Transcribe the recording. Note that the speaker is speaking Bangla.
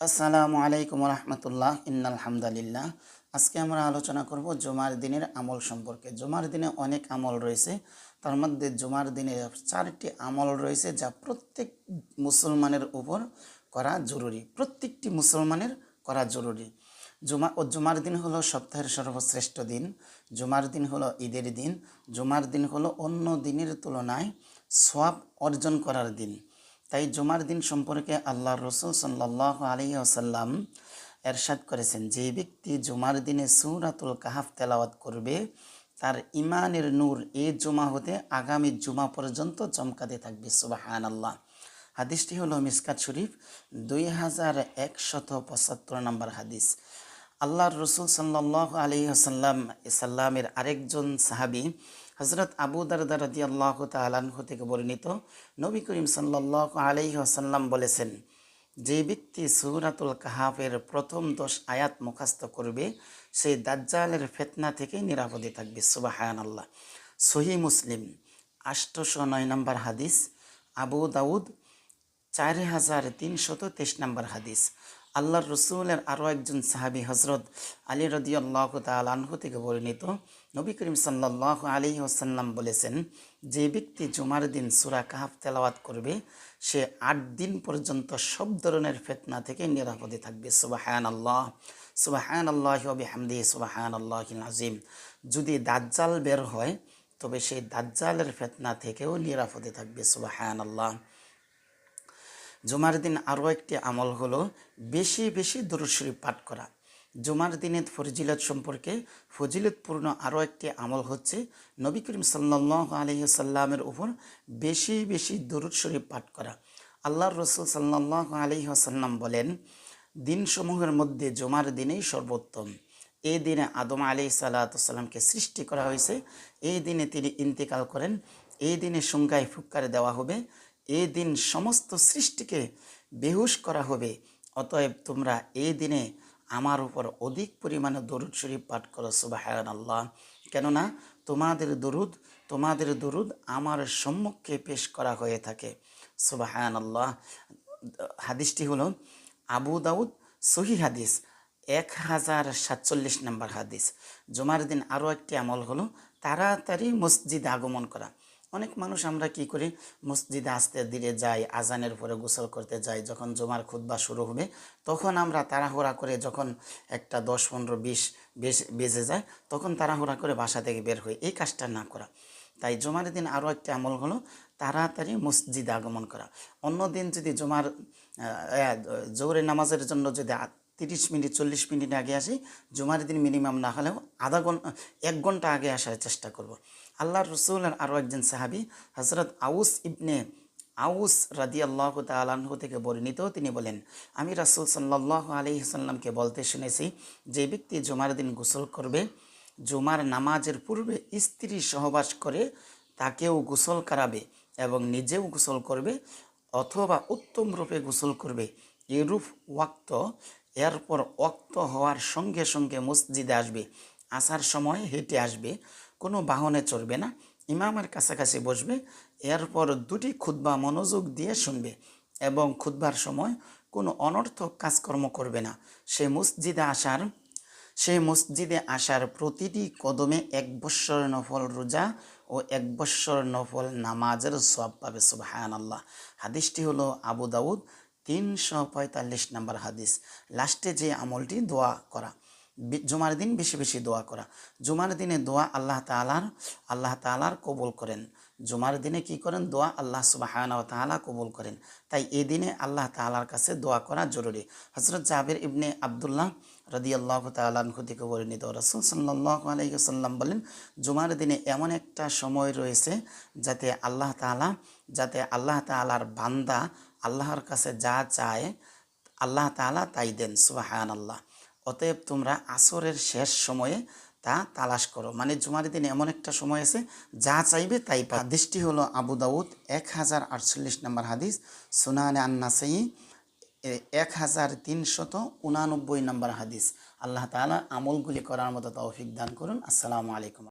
আসসালামু আলাইকুম রহমতুল্লাহ ইন্নাল হামদালিল্লাহ। আজকে আমরা আলোচনা করব জুমার দিনের আমল সম্পর্কে। জুমার দিনে অনেক আমল রয়েছে, তার মধ্যে জুমার দিনে 4টি আমল রয়েছে যা প্রত্যেক মুসলমানের উপর করা জরুরি, প্রত্যেকটি মুসলমানের করা জরুরি। জুমার দিন হলো সপ্তাহের সর্বশ্রেষ্ঠ দিন। জুমার দিন হলো ঈদের দিন। জুমার দিন হলো অন্য দিনের তুলনায় সওয়াব অর্জন করার দিন। তাই জুমার দিন সম্পর্কে আল্লাহর রাসূল সাল্লাল্লাহু আলাইহি ওয়াসাল্লাম এরশাদ করেছেন, যে ব্যক্তি জুমার দিনে সূরাতুল কাহাফ তেলাওয়াত করবে তার ইমানের নূর এই জুমা হতে আগামী জুমা পর্যন্ত চমকাতে থাকবে। সুবহানাল্লাহ। হাদিসটি হলো মিসকাত শরীফ 2175 নম্বর হাদিস। আল্লাহর রাসূল সাল্লাল্লাহু আলাইহি ওয়াসাল্লামের আরেকজন সাহাবী হযরত আবু দারদা রাদিয়াল্লাহু তাআলা আনহু থেকে বর্ণিত, নবী করিম সাল্লাল্লাহু আলাইহি ওয়াসাল্লাম বলেছেন, যে ব্যক্তি সূরাতুল কাহাফের প্রথম 10 আয়াত মুখস্থ করবে সে দাজ্জালের ফিতনা থেকে নিরাপদে থাকবে। সুবহানাল্লাহ। সহিহ মুসলিম 809 নম্বর হাদিস, আবু দাউদ 4323 নম্বর হাদিস। আল্লাহর রসুলের আরও একজন সাহাবী হজরত আলী রাদিয়াল্লাহু তাআলা আনহু থেকে বর্ণিত, নবী করিম সাল্লাল্লাহু আলাইহি ওয়াসাল্লাম বলেছেন, যে ব্যক্তি জুমার দিন সূরা কাহাফ তেলাওয়াত করবে সে 8 দিন পর্যন্ত সব ধরনের ফিতনা থেকে নিরাপদে থাকবে। সুবহানাল্লাহ, সুবহানাল্লাহি ওয়া বিহামদিহি, সুবহানাল্লাহিল আযীম। যদি দাজ্জাল বের হয় তবে সেই দাজ্জালের ফিতনা থেকেও নিরাপদে থাকবে। সুবহানাল্লাহ। জুমার দিন আরও একটি আমল হলো বেশি বেশি দুরূদ শরীফ পাঠ করা। জুমার দিনের ফজিলত সম্পর্কে ফজিলতপূর্ণ আরও একটি আমল হচ্ছে নবী করিম সাল্লাল্লাহু আলাইহি ওয়াসাল্লামের উপর বেশি বেশি দুরূদ শরীফ পাঠ করা। আল্লাহর রাসূল সাল্লাল্লাহু আলাইহি ওয়াসাল্লাম বলেন, দিনসমূহের মধ্যে জুমার দিনেই সর্বোত্তম। এই দিনে আদম আলাইহিস সালামকে সৃষ্টি করা হয়েছে, এই দিনে তিনি ইন্তেকাল করেন, এই দিনে সংজ্ঞায় ফুৎকার দেওয়া হবে, এই দিন সমস্ত সৃষ্টিকে বেহুশ করা হবে। অতএব তোমরা এই দিনে আমার উপর অধিক পরিমাণে দরুদ শরীফ পাঠ করো। সুবহানাল্লাহ। কেননা তোমাদের দরুদ আমার সম্মুখে পেশ করা হয়ে থাকে। সুবহানাল্লাহ। হাদিসটি হলো আবু দাউদ সহিহ হাদিস 1047 নম্বর হাদিস। জুমার দিন আরও একটি আমল হলো তাড়াতাড়ি মসজিদে আগমন করা। অনেক মানুষ আমরা কি করি, মসজিদে আস্তে ধীরে যাই, আজানের পরে গোসল করতে যাই, যখন জুমার খুতবা শুরু হবে তখন আমরা তাড়াহুড়া করে, যখন একটা 10, 15, 20 বেজে যায় তখন তাড়াহুড়া করে বাসা থেকে বের হই। এই কাজটা না করা। তাই জুমার দিন আরও একটি আমল হলো তাড়াতাড়ি মসজিদে আগমন করা। অন্য দিন যদি জোহরের নামাজের জন্য যদি 30 মিনিট 40 মিনিট আগে আসি, জুমার দিন মিনিমাম না হলেও আধা ঘন্টা 1 ঘন্টা আগে আসার চেষ্টা করব। আল্লাহর রসুলের আরও একজন সাহাবী হযরত আউস ইবনে আউস রাদিয়াল্লাহু তাআলা আনহু থেকে বর্ণিত, তিনি বলেন, আমি রাসূল সাল্লাল্লাহু আলাইহি ওয়াসাল্লামকে বলতে শুনেছি, যে ব্যক্তি জুমার দিন গোসল করবে, জুমার নামাজের পূর্বে স্ত্রী সহবাস করে তাকেও গোসল করাবে এবং নিজেও গোসল করবে অথবা উত্তম রূপে গোসল করবে, এরূপ ওয়াক্ত এরপর ওয়াক্ত হওয়ার সঙ্গে সঙ্গে মসজিদে আসবে, আসার সময় হেঁটে আসবে, কোনো বাহনে চড়বে না, ইমামের কাছাকাছি বসবে, এরপর 2টি খুতবা মনোযোগ দিয়ে শুনবে এবং খুতবার সময় কোনো অনর্থক কাজকর্ম করবে না। সে মসজিদে আসার প্রতিটি কদমে 1 বৎসর নফল রোজা ও 1 বৎসর নফল নামাজের সওয়াব পাবে। সুবহানাল্লাহ। হাদিসটি হলো আবু দাউদ 345 নম্বর হাদিস। লাস্টে যে আমলটি দোয়া করা, জুমার দিন বেশি বেশি দোয়া করা। জুমার দিনে দোয়া আল্লাহ তাআলার কবুল করেন। জুমার দিনে কি করেন? দোয়া আল্লাহ সুবহানাহু ওয়া তাআলা কবুল করেন। তাই এই দিনে আল্লাহ তাআলার কাছে দোয়া করা জরুরি। হযরত জাবির ইবনে আব্দুল্লাহ রাদিয়াল্লাহু তাআলা আনহু থেকে বর্ণিত, রাসূল সাল্লাল্লাহু আলাইহি ওয়াসাল্লাম বলেন, জুমার দিনে এমন একটা সময় রয়েছে যাতে আল্লাহ তাআলার বান্দা আল্লাহর কাছে যা চায় আল্লাহ তাআলা তাই দেন। সুবহানাল্লাহ। অতএব তোমরা আসরের শেষ সময়ে তা তালাশ করো। মানে জুমার দিন এমন একটা সময় আছে যা চাইবে তাই পাবে। হাদিসটি হলো আবু দাউদ 1048 নম্বর হাদিস, সুনানে আন-নাসাই 1389 নম্বর হাদিস। আল্লাহ তাআলা আমলগুলি করার মতো তৌফিক দান করুন। আসসালামু আলাইকুম।